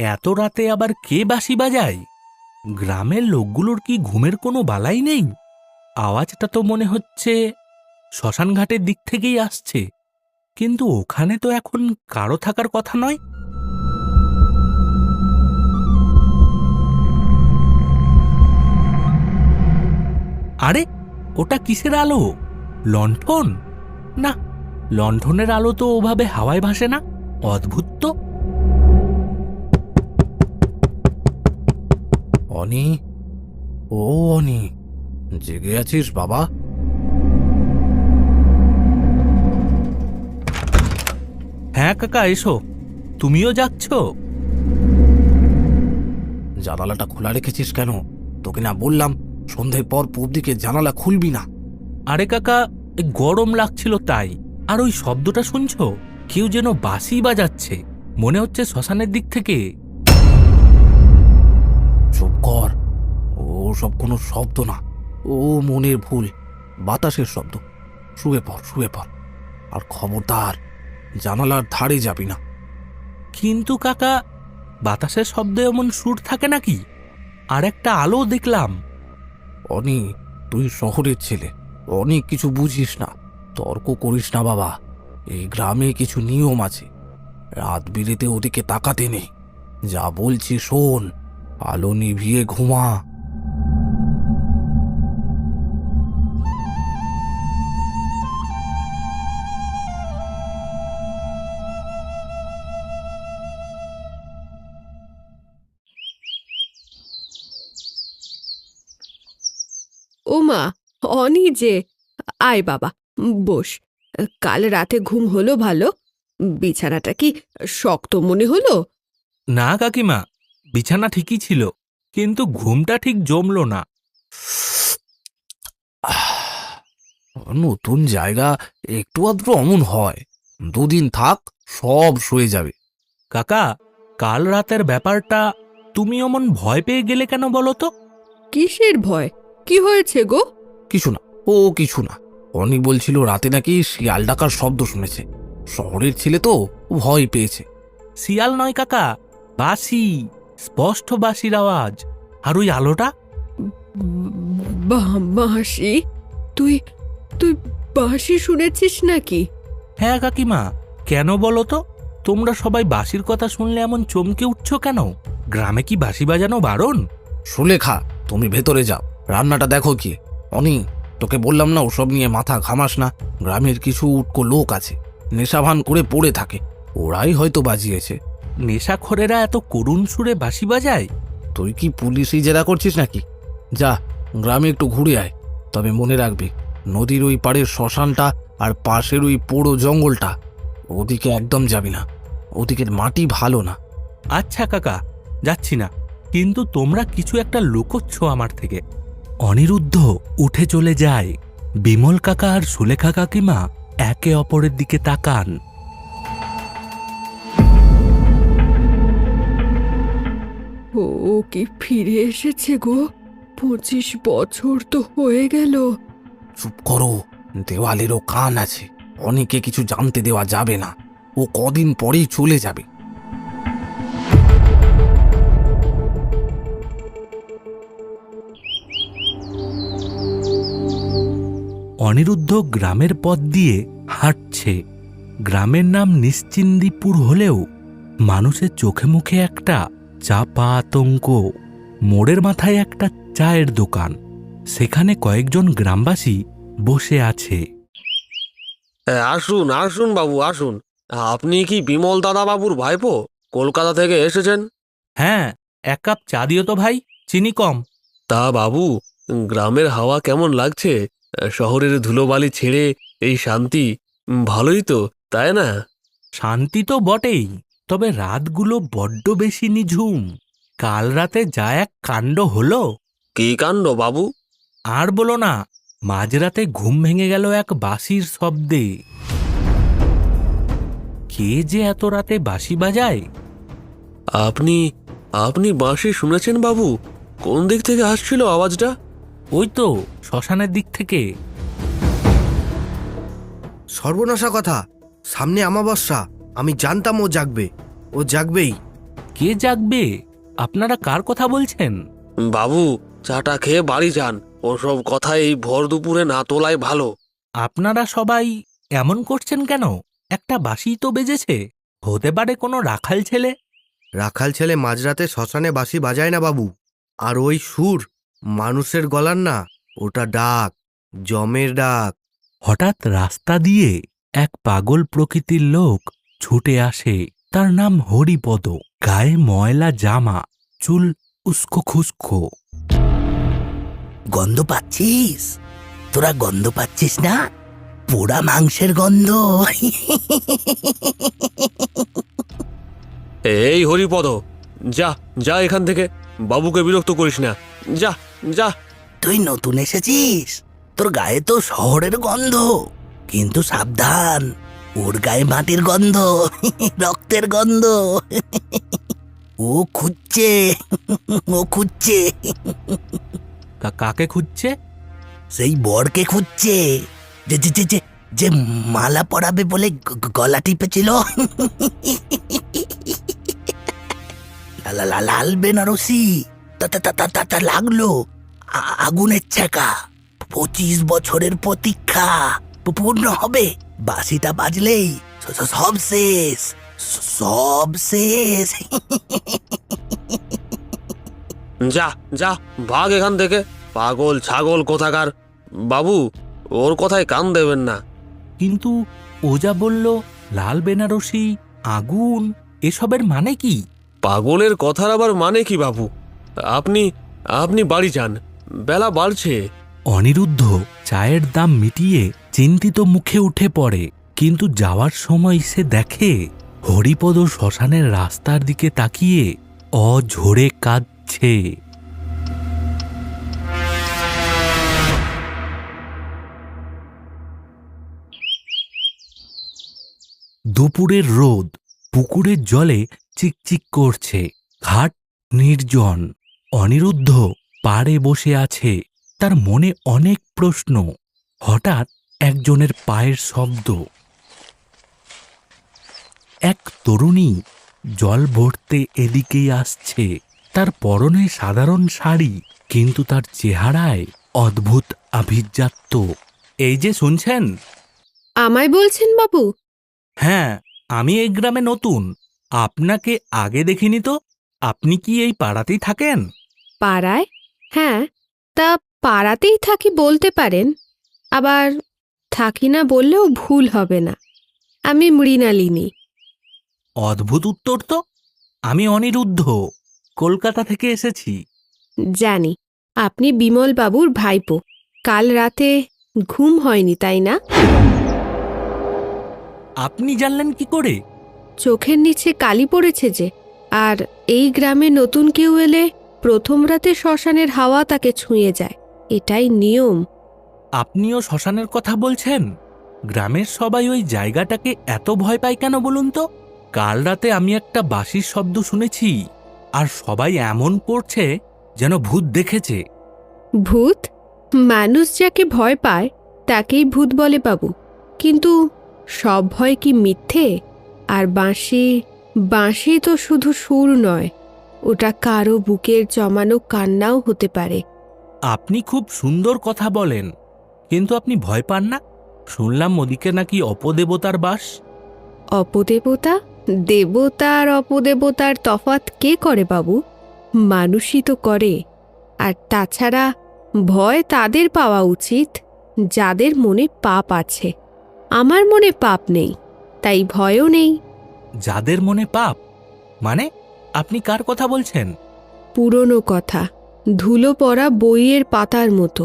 এত রাতে আবার কে বাঁশি বাজায়? গ্রামের লোকগুলোর কি ঘুমের কোনো বালাই নেই? আওয়াজটা তো মনে হচ্ছে শ্মশান ঘাটের দিক থেকেই আসছে, কিন্তু ওখানে তো এখন কারো থাকার কথা নয়। আরে, ওটা কিসের আলো? লণ্ঠন? না, লণ্ঠনের আলো তো ওভাবে হাওয়ায় ভাসে না। অদ্ভুত তো। অনি, ও অনি, জেগে আছিস বাবা? হ্যাঁ কাকা, এসো। তুমিও যাচ্ছ? জানালাটা খোলা রেখেছিস কেন? তোকে না বললাম সন্ধ্যের পর পূব দিকে জানালা খুলবি না? আরে কাকা, গরম লাগছিল তাই। আর ওই শব্দটা শুনছো? কেউ যেন বাঁশি বাজাচ্ছে, মনে হচ্ছে শ্মশানের দিক থেকে। চুপ কর, ও সব কোনো শব্দ না, ও মনের ভুল, বাতাসের শব্দ। শুয়ে পড়, শুয়ে পড়, আর খবরদার জানালার ধারে যাবি না। কিন্তু কাকা, বাতাসের শব্দে এমন সুর থাকে নাকি? আর একটা আলো দেখলাম। অনি, তুই শহরের ছেলে, অনেক কিছু বুঝিস না। তর্ক করিস না বাবা। এই গ্রামে কিছু নিয়ম আছে, রাত বিরেতে ওদিকে তাকাতে নেই। যা বলছি শোন, আলো নিভিয়ে ঘুমা। ওমা, অনি যে, আয় বাবা, বস। কাল রাতে ঘুম হলো ভালো? বিছানাটা কি শক্ত মনে হলো? না কাকিমা, বিছানা ঠিকই ছিল, কিন্তু ঘুমটা ঠিক জমলো না। নতুন জায়গা, একটু আধটু অমন হয়। দুদিন থাক, সব সয়ে যাবে। কাকা, কাল রাতের ব্যাপারটা তুমি অমন ভয় পেয়ে গেলে কেন বলো তো? কিসের ভয়? কি হয়েছে গো? কিছু না, ও কিছু না। অনি বলছিল রাতে নাকি শিয়াল ডাকার শব্দ শুনেছে। শহরের ছেলে তো, ভয় পেয়েছে। শিয়াল নয় কাকা, বাঁশি, স্পষ্ট বাঁশির আওয়াজ। আর ওই আলোটা? বাঁশি? তুই তুই বাঁশি শুনেছিস নাকি? হ্যাঁ কাকিমা, কেন বলো তো? তোমরা সবাই বাঁশির কথা শুনলে এমন চমকে উঠছো কেন? গ্রামে কি বাঁশি বাজানো বারণ? সুলেখা, তুমি ভেতরে যাও, রান্নাটা দেখো কি। অনি, তোকে বললাম না ওসব নিয়ে মাথা ঘামাস না। গ্রামের কিছু উটকো লোক আছে, নেশাভান করে পড়ে থাকে, ওরাই হয়তো বাজিয়েছে। নেশাখোরেরা এত করুণ সুরে বাঁশি বাজায়? তুই কি পুলিশই জেরা করছিস নাকি? যা, গ্রামে একটু ঘুরে আয়। তবে মনে রাখবি, নদীর ওই পাড়ের শ্মশানটা আর পাশের ওই পোড়ো জঙ্গলটা, ওদিকে একদম যাবি না। ওদিকের মাটি ভালো না। আচ্ছা কাকা, যাচ্ছি না। কিন্তু তোমরা কিছু একটা লুকোচ্ছ আমার থেকে। অনিরুদ্ধ উঠে চলে যায়। বিমল কাকা আর সুলেখা কাকিমা একে অপরের দিকে তাকান। ও কি ফিরে এসেছে গো? 25 বছর তো হয়ে গেল। চুপ করো, দেওয়ালেরও কান আছে। অনেকে কিছু জানতে দেওয়া যাবে না, ও কদিন পরেই চলে যাবে। অনিরুদ্ধ গ্রামের পথ দিয়ে হাঁটছে। গ্রামের নাম নিশ্চিন্দিপুর হলেও মানুষের চোখে মুখে একটা চাপা আতঙ্ক। মোড়ের মাথায় একটা চায়ের দোকান, সেখানে কয়েকজন গ্রামবাসী বসে আছে। আসুন আসুন বাবু, আসুন। আপনি কি বিমল দাদা বাবুর ভাইপো? কলকাতা থেকে এসেছেন? হ্যাঁ, এক কাপ চা দিও তো ভাই, চিনি কম। তা বাবু, গ্রামের হাওয়া কেমন লাগছে? শহরের ধুলোবালি ছেড়ে এই শান্তি, ভালোই তো, তাই না? শান্তি তো বটেই, তবে রাতগুলো বড্ড বেশি নিঝুম। কাল রাতে যা এক কাণ্ড হলো! কি কাণ্ড বাবু? আর বলো না, মাঝরাতে ঘুম ভেঙে গেল এক বাঁশির শব্দে। কে যে এত রাতে বাঁশি বাজায়? আপনি আপনি বাঁশি শুনেছেন বাবু? কোন দিক থেকে আসছিল আওয়াজটা? ওই তো শ্মশানের দিক থেকে। সর্বনাশা কথা, সামনে অমাবস্যা। আমি জানতাম ও জাগবে, ও জাগবেই। কে জাগবে? আপনারা কার কথা বলছেন? বাবু, চাটা খেয়ে বাড়ি যান। ওসব কথা এই ভর দুপুরে না তোলাই ভালো। আপনারা সবাই এমন করছেন কেন? একটা বাঁশি তো বেজেছে। হতে পারে কোনো রাখাল ছেলে। রাখাল ছেলে মাঝরাতে শ্মশানে বাঁশি বাজায় না বাবু। আর ওই সুর মানুষের গলার না, ওটা ডাক, জমের ডাক। হঠাৎ রাস্তা দিয়ে এক পাগল প্রকৃতির লোক ছুটে আসে। তার নাম হরিপদ। গায়ে ময়লা জামা, চুল উস্কো খুস্কো। গন্ধ পাচ্ছিস? তোরা গন্ধ পাচ্ছিস না? পোড়া মাংসের গন্ধ। এই হরিপদ, যা যা এখান থেকে। বাবুকে বিরক্ত করিস না। যা যা। তুই নতুন এসেছিস, তোর গায়ে তো শহরের গন্ধ। কিন্তু সাবধান, ওর গায়ে মাটির গন্ধ, রক্তের গন্ধ। ও খুঁজছে, ও খুঁজছে। কাকে খুঁজছে? সেই বরকে খুঁজছে, যে যে যে যে যে মালা পরাবে বলে গলা টিপেছিল। লাল বেনারসি, তা লাগলো আগুনের ছ্যাঁকা। 25 বছরের প্রতীক্ষা পূর্ণ হবে। বাঁশিটা বাজলেই সব শেষ, সব শেষ। যা যা, ভাগ এখান থেকে, পাগল ছাগল কোথাকার। বাবু, ওর কথায় কান দেবেন না। কিন্তু ও যা বলল লাল বেনারসি, আগুন, এসবের মানে কি? পাগলের কথার আবার মানে কি বাবু? আপনি আপনি বাড়ি যান, বেলা বাড়ছে। অনিরুদ্ধ চায়ের দাম মিটিয়ে চিন্তিত মুখে উঠে পড়ে। কিন্তু যাওয়ার সময় সে দেখে হরিপদ শ্মশানের রাস্তার দিকে তাকিয়ে অঝরে কাঁদছে। দুপুরের রোদ পুকুরের জলে চিকচিক করছে। ঘাট নির্জন। অনিরুদ্ধ পাড়ে বসে আছে। তার মনে অনেক প্রশ্ন। হঠাৎ একজনের পায়ের শব্দ। এক তরুণী জল ভরতে এদিকেই আসছে। তার পরনে সাধারণ শাড়ি, কিন্তু তার চেহারায় অদ্ভুত আভিজাত্য। এই যে শুনছেন? আমায় বলছেন বাবু? হ্যাঁ, আমি এই গ্রামে নতুন। আপনাকে আগে দেখিনি তো। আপনি কি এই পাড়াতেই থাকেন? পাড়ায়? হ্যাঁ, তা পাড়াতেই থাকি বলতে পারেন। আবার থাকি না বললেও ভুল হবে না। আমি মৃণালিনী। অদ্ভুত উত্তর তো। আমি অনিরুদ্ধ, কলকাতা থেকে এসেছি। জানি আপনি বিমল বাবুর ভাইপো। কাল রাতে ঘুম হয়নি, তাই না? আপনি জানলেন কি করে? চোখের নিচে কালি পড়েছে যে। আর এই গ্রামে নতুন কেউ এলে প্রথম রাতে শ্মশানের হাওয়া তাকে ছুঁয়ে যায়, এটাই নিয়ম। আপনিও শ্মশানের কথা বলছেন? গ্রামের সবাই ওই জায়গাটাকে এত ভয় পায় কেন বলুন তো? কাল রাতে আমি একটা বাঁশির শব্দ শুনেছি, আর সবাই এমন করছে যেন ভূত দেখেছে। ভূত? মানুষ যাকে ভয় পায় তাকেই ভূত বলে বাবু। কিন্তু সব ভয় কি মিথ্যে? আর বাঁশি তো শুধু সুর নয়, ওটা কারো বুকের জমানো কান্নাও হতে পারে। আপনি খুব সুন্দর কথা বলেন, কিন্তু আপনি ভয় পান না? শুনলাম ওদিকে নাকি অপদেবতার বাস। অপদেবতা? দেবতা আর অপদেবতার তফাৎ কে করে বাবু? মানুষই তো করে। আর তাছাড়া ভয় তাদের পাওয়া উচিত যাদের মনে পাপ আছে। আমার মনে পাপ নেই, তাই ভয়ও নেই। যাদের মনে পাপ মানে? আপনি কার কথা বলছেন? পুরনো কথা, ধুলো পড়া বইয়ের পাতার মতো,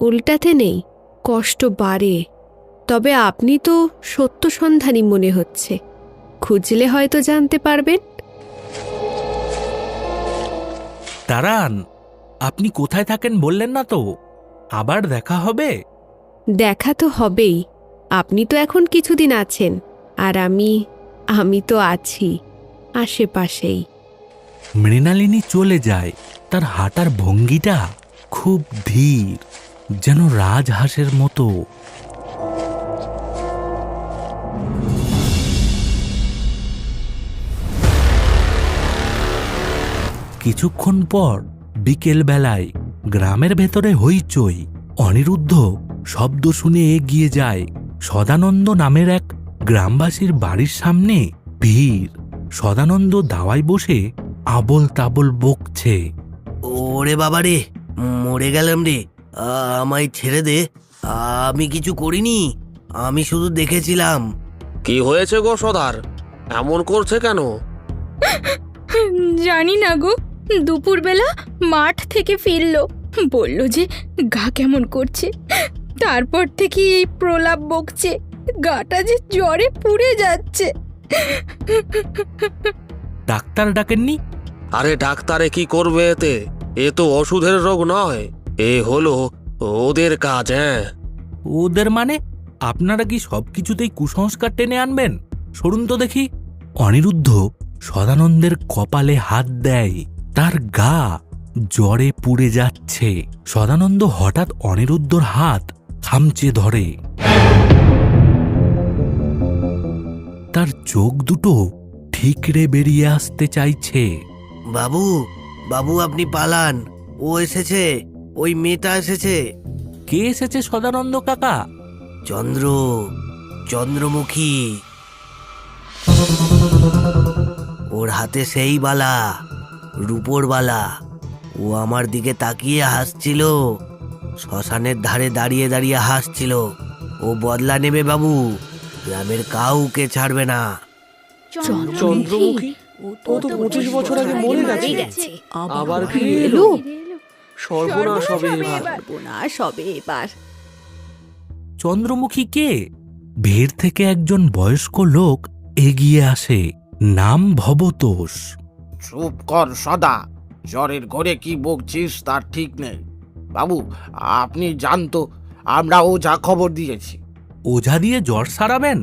উল্টাতে নেই, কষ্ট বাড়ে। তবে আপনি তো সত্য সন্ধানী মনে হচ্ছে। খুঁজলে হয়তো জানতে পারবেন। দাঁড়ান, আপনি কোথায় থাকেন বললেন না তো? আবার দেখা হবে? দেখা তো হবেই। আপনি তো এখন কিছুদিন আছেন, আর আমি তো আছি আশেপাশেই। মৃণালিনী চলে যায়। তার হাঁটার ভঙ্গিটা খুব ধীর, যেন রাজহাঁসের মতো। কিছুক্ষণ পর বিকেল বেলায় গ্রামের ভেতরে হইচই। অনিরুদ্ধ শব্দ শুনে এগিয়ে যায়। সদানন্দ নামের এক গ্রামবাসীর বাড়ির সামনে ভিড়। সদানন্দ দাওয়ায় বসে আবল তাবল বকছে। ওরে বাবা রে, মরে গেলাম রে, আমায় ছেড়ে দে, আমি কিছু করিনি, আমি শুধু দেখেছিলাম। কি হয়েছে গো সদার, এমন করছে কেন? জানি না গো, দুপুরবেলা মাঠ থেকে ফিরলো, বলল যে গা কেমন করছে, তারপর থেকে এই প্রলাপ বকছে, গাটা যে জ্বরে পুড়ে যাচ্ছে। ডাক্তার ডাকেননি? আরে ডাক্তারে কি করবে এতে? এ তো ওষুধের রোগ নয়, এ হলো ওদের কাজ। হ্যাঁ, ওদের মানে? আপনারা কি সবকিছুতেই কুসংস্কার টেনে আনবেন? সরুন তো দেখি। অনিরুদ্ধ সদানন্দের কপালে হাত দেয়। তার গা জ্বরে পুড়ে যাচ্ছে। সদানন্দ হঠাৎ অনিরুদ্ধর হাত খামচে ধরে। তার চোখ দুটো ঠিকরে বেরিয়ে আসতে চাইছে। বাবু, বাবু আপনি পালান, ও এসেছে, ওই মেয়েটা এসেছে। কে এসেছে সদানন্দ কাকা? চন্দ্রমুখী। ওর হাতে সেই বালা, রূপোর বালা। ও আমার দিকে তাকিয়ে হাসছিল, শ্মশানের ধারে দাঁড়িয়ে দাঁড়িয়ে হাসছিল। ও বদলা নেবে বাবু, গ্রামের কাউকে ছাড়বে না। চন্দ্রমুখী? ও তো 25 বছর আগে মরে গেছে, আবার কি এলো? সর্বনাশ হবে এবার। সর্বনাশ হবে এবার। চন্দ্রমুখী কে? ভিড় থেকে একজন বয়স্ক লোক এগিয়ে আসে। নাম ভবতোষ। চুপ কর সদা, জ্বরের ঘরে কি বকছিস তার ঠিক নেই। বাবু, আপনি জানতো আমরা ওঝা খবর দিয়েছি। ওঝা দিয়ে জ্বর সারাবেন?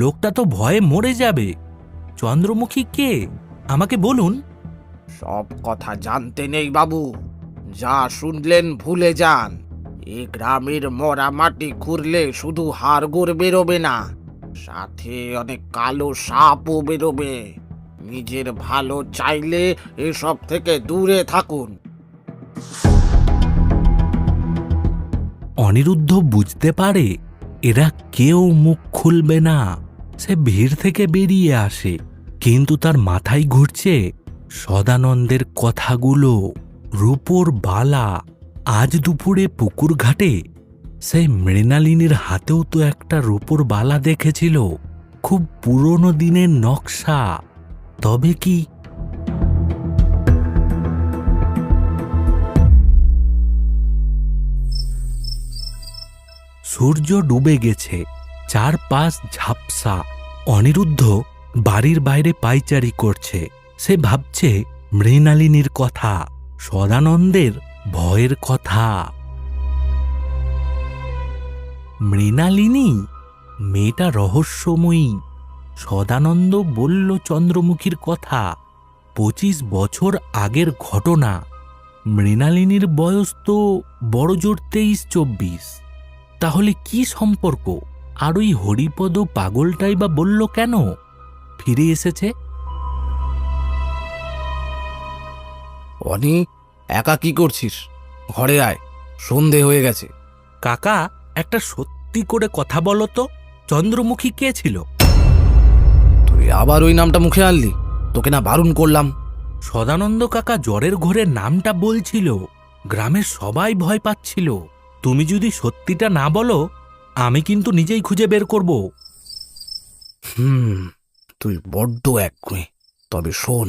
লোকটা তো ভয়ে মরে যাবে। চন্দ্রমুখী কে আমাকে বলুন। সব কথা জানতে নেই বাবু, যা শুনলেন ভুলে যান। এ গ্রামের মরা মাটি খুঁড়লে শুধু হাড়গোড় বেরোবে না, সাথে অনেক কালো সাপও বেরোবে। নিজের ভালো চাইলে এসব থেকে দূরে থাকুন। অনিরুদ্ধ বুঝতে পারে এরা কেউ মুখ খুলবে না। সে ভিড় থেকে বেরিয়ে আসে, কিন্তু তার মাথায় ঘুরছে সদানন্দের কথাগুলো। রূপোর বালা। আজ দুপুরে পুকুর ঘাটে সে মৃণালিনীর হাতেও তো একটা রূপোর বালা দেখেছিল, খুব পুরনো দিনের নকশা। তবে কি? সূর্য ডুবে গেছে, চারপাশ ঝাপসা। অনিরুদ্ধ বাড়ির বাইরে পায়চারি করছে। সে ভাবছে মৃণালিনীর কথা, সদানন্দের ভয়ের কথা। মৃণালিনী মেয়েটা রহস্যময়ী। সদানন্দ বলল চন্দ্রমুখীর কথা, 25 বছর আগের ঘটনা। মৃণালিনীর বয়স তো বড়জোর 23-24। তাহলে কি সম্পর্ক? আর ওই হরিপদ পাগলটাই বা বলল কেন ফিরে এসেছে? অনি, একা কি করছিস? ঘরে আয়, সন্ধে হয়ে গেছে। কাকা, একটা সত্যি করে কথা বলো তো, চন্দ্রমুখী কে ছিল? তুই আবার ওই নামটা মুখে আনলি? তোকে না বারণ করলাম। সদানন্দ কাকা জ্বরের ঘোরে নামটা বলছিল, গ্রামের সবাই ভয় পাচ্ছিল। তুমি যদি সত্যিটা না বলো, আমি কিন্তু নিজেই খুঁজে বের করব। তুই বড্ড একগুঁয়ে। তবে শোন,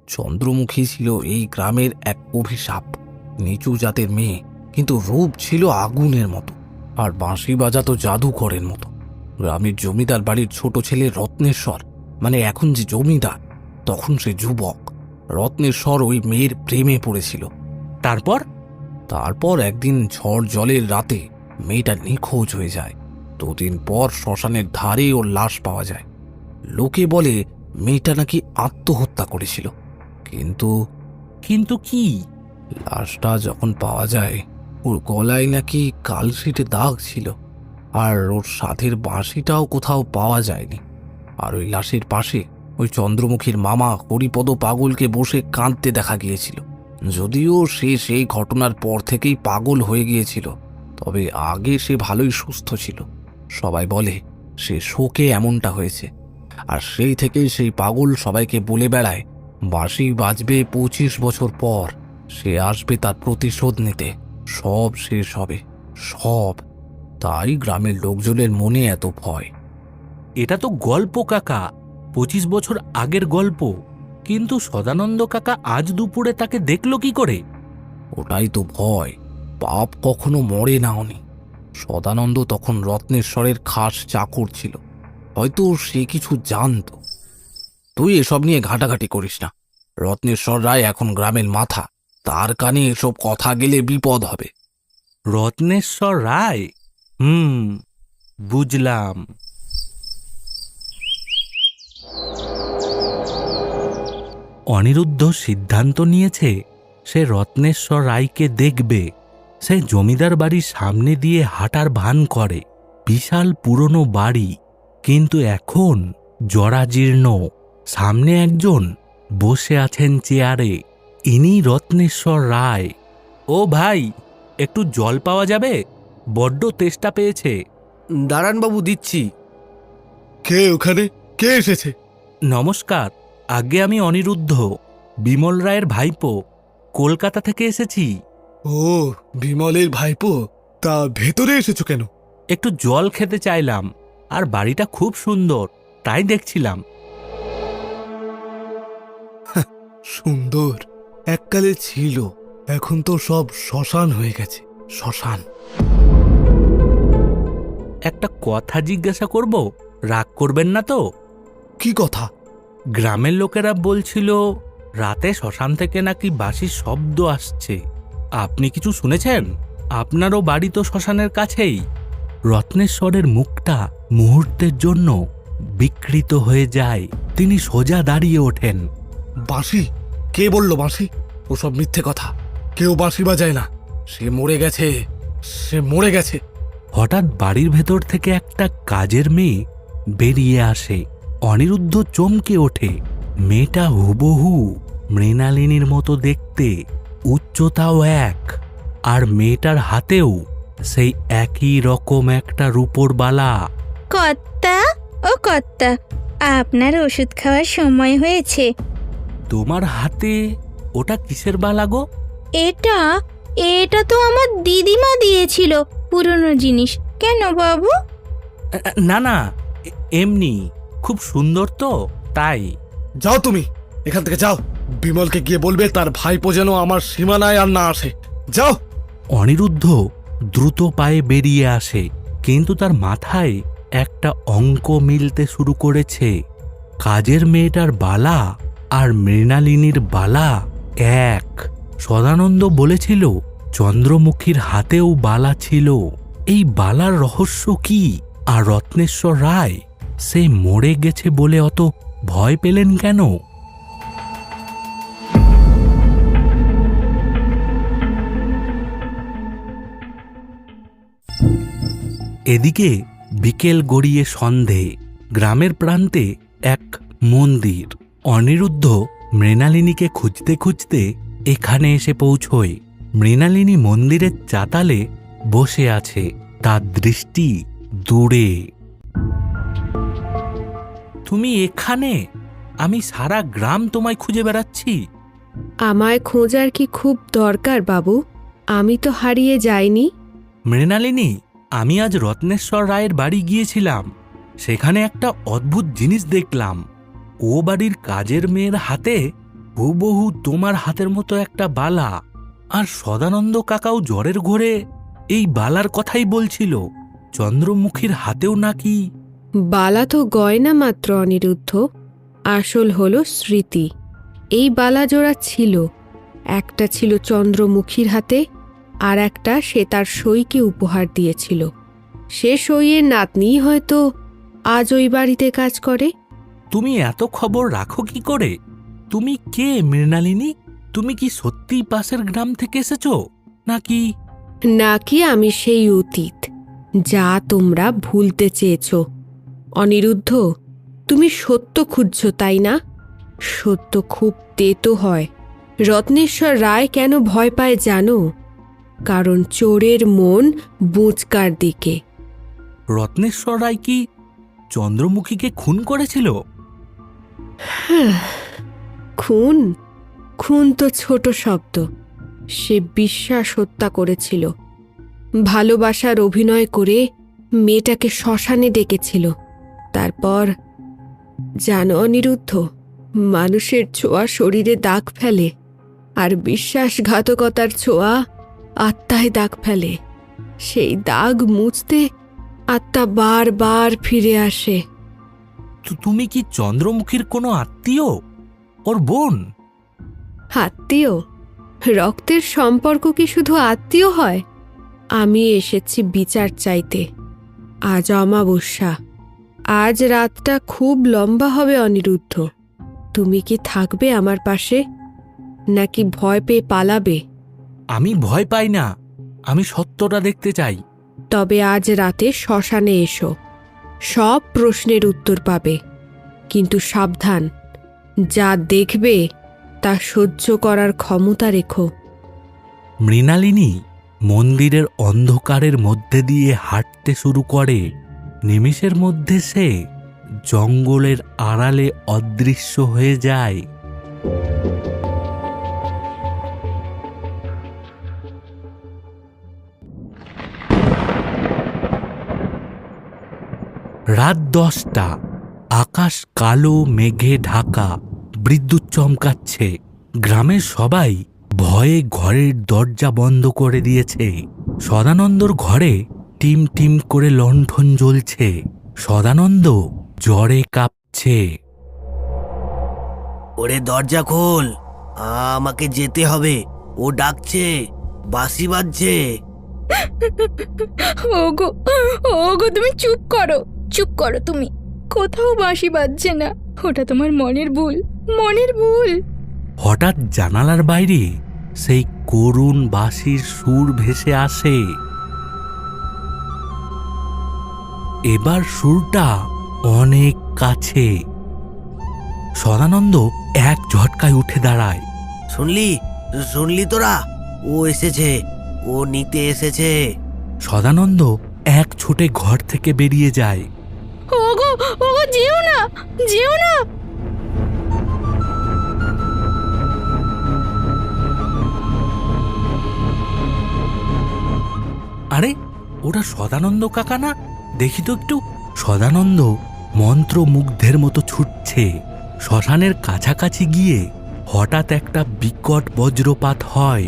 চন্দ্রমুখী ছিল এই গ্রামের এক অভিশাপ। নিচু জাতের মেয়ে, কিন্তু রূপ ছিল আগুনের মতো, আর বাঁশি বাজাতো জাদুকরের মতো। গ্রামের জমিদার বাড়ির ছোট ছেলে রত্নেশ্বর, মানে এখন যে জমিদার, তখন সে যুবক। রত্নেশ্বর ওই মেয়ের প্রেমে পড়েছিল। তারপর একদিন ঝড় জলের রাতে মেয়েটা নিখোঁজ হয়ে যায়। 2 দিন পর শ্মশানের ধারে ওর লাশ পাওয়া যায়। লোকে বলে মেয়েটা নাকি আত্মহত্যা করেছিল। কিন্তু কি? লাশটা যখন পাওয়া যায়, ওর গলায় নাকি কালশিটে দাগ ছিল, আর ওর সাথের বাঁশিটাও কোথাও পাওয়া যায়নি। আর ওই লাশের পাশে ওই চন্দ্রমুখীর মামা হরিপদ পাগলকে বসে কাঁদতে দেখা গিয়েছিল। যদিও সে সেই ঘটনার পর থেকেই পাগল হয়ে গিয়েছিল, তবে আগে সে ভালোই সুস্থ ছিল। সবাই বলে সে শোকে এমনটা হয়েছে। আর সেই থেকেই সেই পাগল সবাইকে বলে বেড়ায় বাঁশি বাজবে 25 বছর পর, সে আসবে তার প্রতিশোধ নিতে, সব শেষ হবে, সব। তাই গ্রামের লোকজনের মনে এত ভয়। এটা তো গল্প কাকা, 25 বছর আগের গল্প। কিন্তু সদানন্দ কাকা আজ দুপুরে তাকে দেখল কি করে? ওটাই তো ভয়। পাপ কখনো মরে নাওনি। সদানন্দ তখন রত্নেশ্বরের খাস চাকর ছিল, হয়তো সে কিছু জানত। তুই এসব নিয়ে ঘাটাঘাটি করিস না। রত্নেশ্বর রায় এখন গ্রামের মাথা, তার কানে এসব কথা গেলে বিপদ হবে। রত্নেশ্বর রায়? বুঝলাম। অনিরুদ্ধ সিদ্ধান্ত নিয়েছে সে রত্নেশ্বর রায়কে দেখবে। সে জমিদার বাড়ির সামনে দিয়ে হাঁটার ভান করে। বিশাল পুরনো বাড়ি, কিন্তু এখন জরাজীর্ণ। সামনে একজন বসে আছেন চেয়ারে, ইনি রত্নেশ্বর রায়। ও ভাই, একটু জল পাওয়া যাবে? বড্ড তেষ্টা পেয়েছে। দাঁড়ান বাবু, দিচ্ছি। কে ওখানে? কে এসেছে? নমস্কার, আগে আমি অনিরুদ্ধ, বিমল রায়ের ভাইপো। কলকাতা থেকে এসেছি। ও, বিমলের ভাইপো। তা ভেতরে এসেছো কেন? একটু জল খেতে চাইলাম, আর বাড়িটা খুব সুন্দর, তাই দেখছিলাম। সুন্দর এককালে ছিল, এখন তো সব শ্মশান হয়ে গেছে। শ্মশান? একটা কথা জিজ্ঞাসা করব, রাগ করবেন না তো? কি কথা? গ্রামের লোকেরা বলছিল রাতে শ্মশান থেকে নাকি বাঁশির শব্দ আসছে। আপনি কিছু শুনেছেন? আপনারও বাড়ি তো শ্মশানের কাছেই। রত্নেশ্বরের মুখটা মুহূর্তের জন্য বিকৃত হয়ে যায়। তিনি সোজা দাঁড়িয়ে ওঠেন। বাঁশি? কে বলল বাঁশি? ওসব মিথ্যে কথা। কেউ বাঁশি বাজায় না। সে মরে গেছে, সে মরে গেছে। হঠাৎ বাড়ির ভেতর থেকে একটা কাজের মেয়ে বেরিয়ে আসে। অনিরুদ্ধ চমকে ওঠে। মেয়েটা হুবহু মৃণালিনীর মতো দেখতে, উচ্চতাও এক, আর মেয়েটার হাতেও সেই একই রকম একটা রূপোর বালা। কর্তা, ও কর্তা, আপনার ওষুধ খাওয়ার সময় হয়েছে। তোমার হাতে ওটা কিসের বালা গো? এটা এটা তো আমার দিদিমা দিয়েছিল, পুরনো জিনিস। কেন বাবু? না না, এমনি, খুব সুন্দর তো, তাই। যাও তুমি এখান থেকে, যাও। বিমলকে গিয়ে বলবে তার ভাইপো যেন আমার সীমানায় আর না আসে। যাও। অনিরুদ্ধ দ্রুত পায়ে বেরিয়ে আসে, কিন্তু তার মাথায় একটা অঙ্ক মিলতে শুরু করেছে। কাজের মেয়েটার বালা আর মৃণালিনীর বালা এক। সদানন্দ বলেছিল চন্দ্রমুখীর হাতেও বালা ছিল। এই বালার রহস্য কি? আর রত্নেশ্বর রায় সে মরে গেছে বলে অত ভয় পেলেন কেন? এদিকে বিকেল গড়িয়ে সন্ধে। গ্রামের প্রান্তে এক মন্দির। অনিরুদ্ধ মৃণালিনীকে খুঁজতে খুঁজতে এখানে এসে পৌঁছয়। মৃণালিনী মন্দিরের চাতালে বসে আছে, তার দৃষ্টি দূরে। তুমি এখানে? আমি সারা গ্রাম তোমায় খুঁজে বেড়াচ্ছি। আমায় খোঁজার কি খুব দরকার বাবু? আমি তো হারিয়ে যাইনি। মৃণালিনী, আমি আজ রত্নেশ্বর রায়ের বাড়ি গিয়েছিলাম। সেখানে একটা অদ্ভুত জিনিস দেখলাম। ও বাড়ির কাজের মেয়ের হাতে হুবহু তোমার হাতের মতো একটা বালা। আর সদানন্দ কাকাও জ্বরের ঘোরে এই বালার কথাই বলছিল। চন্দ্রমুখীর হাতেও নাকি। বালা তো গয়না মাত্র অনিরুদ্ধ, আসল হলো স্মৃতি। এই বালা জোড়া ছিল, একটা ছিল চন্দ্রমুখীর হাতে, আর একটা সে তার সইকে উপহার দিয়েছিল। সে সইয়ের নাতনি হয়তো আজ ওই বাড়িতে কাজ করে। তুমি এত খবর রাখো কি করে? তুমি কে মৃণালিনী? তুমি কি সত্যিই পাশের গ্রাম থেকে এসেছো নাকি? নাকি আমি সেই অতীত যা তোমরা ভুলতে চেয়েছ। অনিরুদ্ধ, তুমি সত্য খুঁজছ তাই না? সত্য খুব তেতো হয়। রত্নেশ্বর রায় কেন ভয় পায় জানো? কারণ চোরের মন বুঁচকার দিকে। রত্নেশ্বর রায় কি চন্দ্রমুখীকে খুন করেছিল? খুন? খুন তো ছোট শব্দ। সে বিশ্বাস হত্যা করেছিল। ভালোবাসার অভিনয় করে মেয়েটাকে শ্মশানে ডেকেছিল। তারপর জানো অনিরুদ্ধ, মানুষের ছোঁয়া শরীরে দাগ ফেলে, আর বিশ্বাসঘাতকতার ছোঁয়া আত্মায় দাগ ফেলে। সেই দাগ মুছতে আত্মা বারবার ফিরে আসে। তুমি কি চন্দ্রমুখীর কোনো আত্মীয়? ওর বোন? আত্মীয়? রক্তের সম্পর্ক কি শুধু আত্মীয় হয়? আমি এসেছি বিচার চাইতে। আজ অমাবস্যা। আজ রাতটা খুব লম্বা হবে অনিরুদ্ধ। তুমি কি থাকবে আমার পাশে, নাকি ভয় পেয়ে পালাবে? আমি ভয় পাই না, আমি সত্যটা দেখতে চাই। তবে আজ রাতে শ্মশানে এসো। সব প্রশ্নের উত্তর পাবে। কিন্তু সাবধান, যা দেখবে তা সহ্য করার ক্ষমতা রেখো। মৃণালিনী মন্দিরের অন্ধকারের মধ্যে দিয়ে হাঁটতে শুরু করে। নিমিষের মধ্যে সে জঙ্গলের আড়ালে অদৃশ্য হয়ে যায়। রাত 10টা। আকাশ কালো মেঘে ঢাকা, বিদ্যুৎ চমকাচ্ছে। গ্রামের সবাই ভয়ে ঘরের দরজা বন্ধ করে দিয়েছে। সদানন্দর ঘরে টিম টিম করে লণ্ঠন জ্বলছে। সদানন্দ জ্বরে কাঁপছে। ওরে দরজা খোল, আমাকে যেতে হবে। ও ডাকছে, বাঁশি বাজছে। ওগো, ওগো, তুমি চুপ করো, চুপ করো তুমি। কোথাও বাঁশি বাজছে না। ওটা তোমার মনের ভুল, মনের ভুল। হঠাৎ জানালার বাইরে সেই করুণ বাঁশির সুর ভেসে আসে। এবার সুরটা অনেক কাছে। সদানন্দ এক ঝটকায় উঠে দাঁড়ায়। শুনলি, শুনলি তোরা? ও এসেছে, ও নিতে এসেছে। সদানন্দ এক ছুটে ঘর থেকে বেরিয়ে যায়। ওগো, ওগো, যেও না, যেও না। আরে, ওটা সদানন্দ কাকা না? দেখি তো একটু। সদানন্দ মন্ত্রমুগ্ধের মতো ছুটছে। শ্মশানের কাছাকাছি গিয়ে হঠাৎ একটা বিকট বজ্রপাত হয়।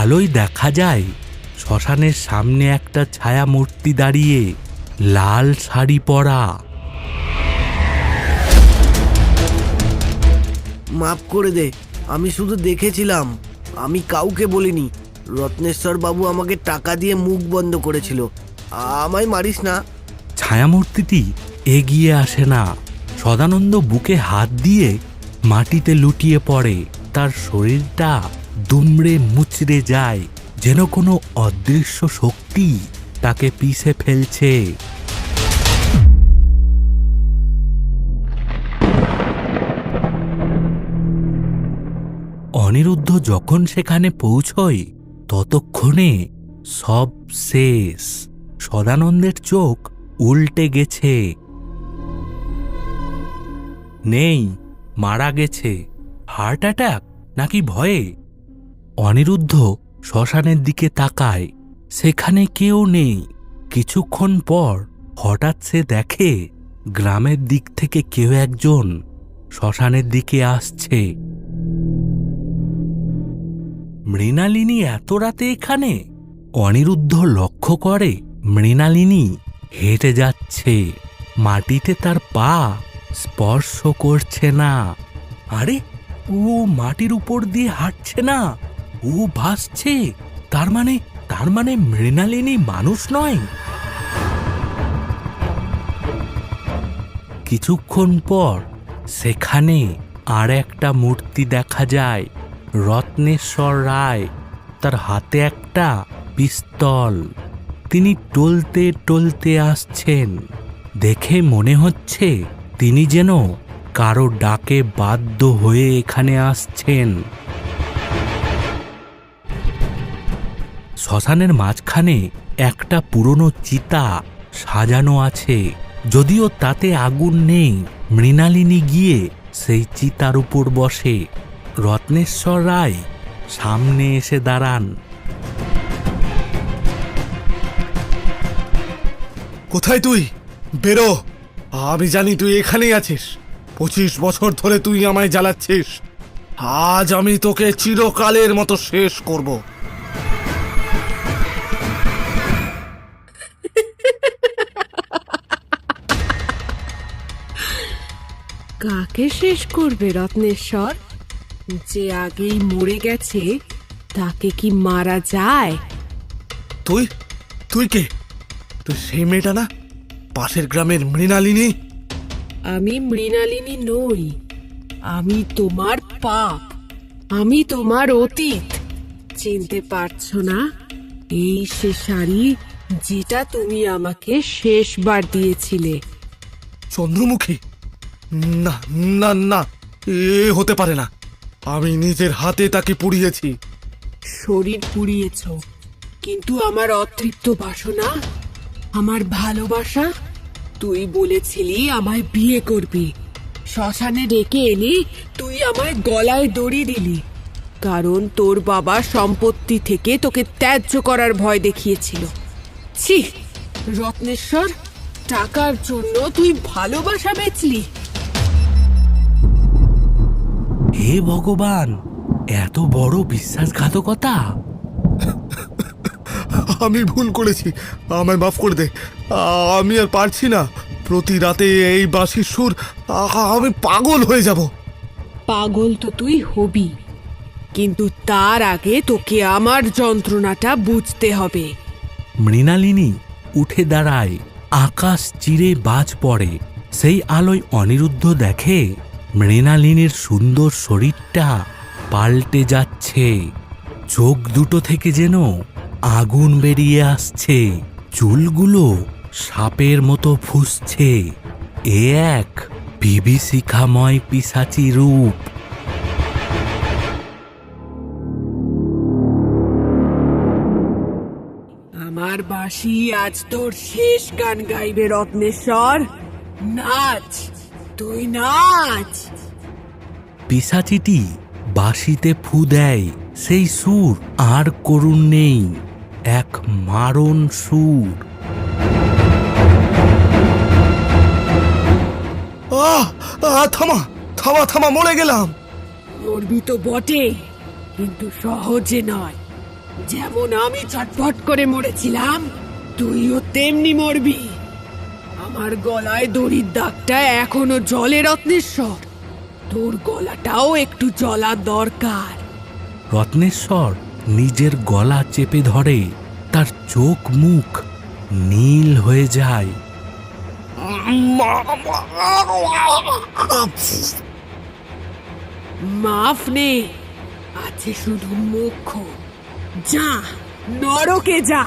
আলোয় দেখা যায় শ্মশানের সামনে একটা ছায়া মূর্তি দাঁড়িয়ে, লাল শাড়ি পরা। মাফ করে দে, আমি শুধু দেখেছিলাম, আমি কাউকে বলিনি। রত্নেশ্বর বাবু আমাকে টাকা দিয়ে মুখ বন্ধ করেছিল। আমায় মারিস না। ছায়ামূর্তিটি এগিয়ে আসে না। সদানন্দ বুকে হাত দিয়ে মাটিতে লুটিয়ে পড়ে। তার শরীরটা দুমড়ে মুচড়ে যায়, যেন কোনো অদৃশ্য শক্তি তাকে পিষে ফেলছে। অনিরুদ্ধ যখন সেখানে পৌঁছয় ততক্ষণে সব শেষ। সদানন্দের চোখ উল্টে গেছে। নেই, মারা গেছে। হার্ট অ্যাটাক নাকি ভয়ে? অনিরুদ্ধ শ্মশানের দিকে তাকায়। সেখানে কেউ নেই। কিছুক্ষণ পর হঠাৎ সে দেখে গ্রামের দিক থেকে কেউ একজন শ্মশানের দিকে আসছে। মৃণালিনী এত রাতে এখানে? অনিরুদ্ধ লক্ষ্য করে মৃণালিনী হেঁটে যাচ্ছে। মাটিতে তার পা স্পর্শ করছে না। আরে, ও মাটির উপর দিয়ে হাঁটছে না, ও ভাসছে। তার মানে মৃণালিনী মানুষ নয়। কিছুক্ষণ পর সেখানে আর একটা মূর্তি দেখা যায়। রত্নেশ্বর রায়, তার হাতে একটা পিস্তল। তিনি টলতে টলতে আসছেন। দেখে মনে হচ্ছে তিনি যেন কারো ডাকে বাধ্য হয়ে এখানে আসছেন। শ্মশানের মাঝখানে একটা পুরনো চিতা সাজানো আছে, যদিও তাতে আগুন নেই। মৃণালিনী গিয়ে সেই চিতার উপর বসে। রত্নেশ্বর রায় সামনে এসে দাঁড়ান। কোথায় তুই? বেরো, আমি জানি তুই এখানেই আছিস। 25 বছর ধরে তুই আমায় জ্বালাচ্ছিস। আজ আমি তোকে চিরকালের মতো শেষ করব। কাকে শেষ করবে রত্নেশ্বর? যে আগেই মরে গেছে তাকে কি মারা যায়? তুই তুই কে? তুই সেই মেয়েটা না, পাশের গ্রামের মৃণালিনী? আমি মৃণালিনী নই, আমি তোমার পাপ, আমি তোমার অতীত। চিনতে পারছো না? এই সে শাড়ি যেটা তুমি আমাকে শেষবার দিয়েছিলে। চন্দ্রমুখী? না না না, এ হতে পারে না। আমি নিজের হাতে তাকে পুড়িয়েছি। শরীর পুড়িয়েছ, কিন্তু আমার অতৃপ্ত বাসনা, আমার ভালোবাসা? তুই বলেছিলি আমায় বিয়ে করবি, শ্মশানে ডেকে এনে তুই আমায় গলায় দড়ি দিলি, কারণ তোর বাবা সম্পত্তি থেকে তোকে ত্যায্য করার ভয় দেখিয়েছিল। ছি রত্নেশ্বর, টাকার জন্য তুই ভালোবাসা বেচলি? হে ভগবান, এত বড় বিশ্বাসঘাতকতা! আমি ভুল করেছি, আমায় মাফ করে দে। আমি আর পারছি না। প্রতি রাতে এই বাঁশির সুর, আমি পাগল হয়ে যাব। পাগল তো তুই হবি, কিন্তু তার আগে তোকে আমার যন্ত্রণাটা বুঝতে হবে। মৃণালিনী উঠে দাঁড়ায়। আকাশ চিরে বাজ পড়ে। সেই আলোয় অনিরুদ্ধ দেখে মৃণালিনীর সুন্দর শরীরটা পাল্টে যাচ্ছে। চোখ দুটো থেকে যেন আগুন বেরিয়ে আসছে, চুলগুলো সাপের মতো ফুঁসছে। এ এক বিভীষিকাময় পিশাচী রূপ। আমার বাঁশি আজ তোর শেষ গান গাইবে রত্নেশ্বর। নাচ, তুই নাচ। পিশাচিটি বাঁশিতে ফু দেয়। সেই সুর আর করুণ নেই, এক মারণ সুর। থামা থামা থামা, মরে গেলাম। মরবি তো বটে, কিন্তু সহজে নয়। যেমন আমি চটপট করে মরেছিলাম, তুইও তেমনি মরবি। আমার গলায় দড়ির দাগটা এখনো জলে রত্নেশ্বর, তোর গলাটাও একটু জ্বলা দরকার। রত্নেশ্বর নিজের গলা চেপে ধরে। তার চোখ মুখ নীল হয়ে যায়। মাফ নে, আছে শুধু মুখ। যা, নরকে যা।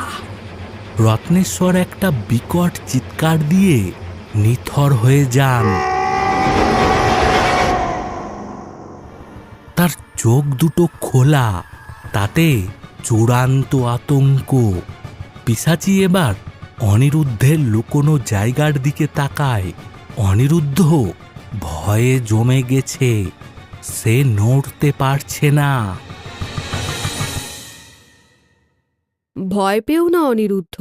রত্নেশ্বর একটা বিকট চিৎকার দিয়ে নিথর হয়ে যান। তার চোখ দুটো খোলা, তাতে চূড়ান্ত আতঙ্ক। পিশাচি এবার অনিরুদ্ধের লুকোনো জায়গার দিকে তাকায়। অনিরুদ্ধ ভয়ে জমে গেছে, সে নড়তে পারছে না। ভয় পেও না অনিরুদ্ধ,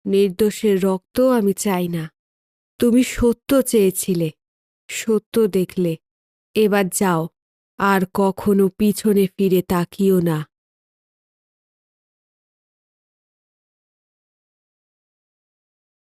নির্দোষের রক্ত আমি চাই না। তুমি সত্য চেয়েছিলে, সত্য দেখলে। এবার যাও, আর কখনো পিছনে ফিরে তাকিও না।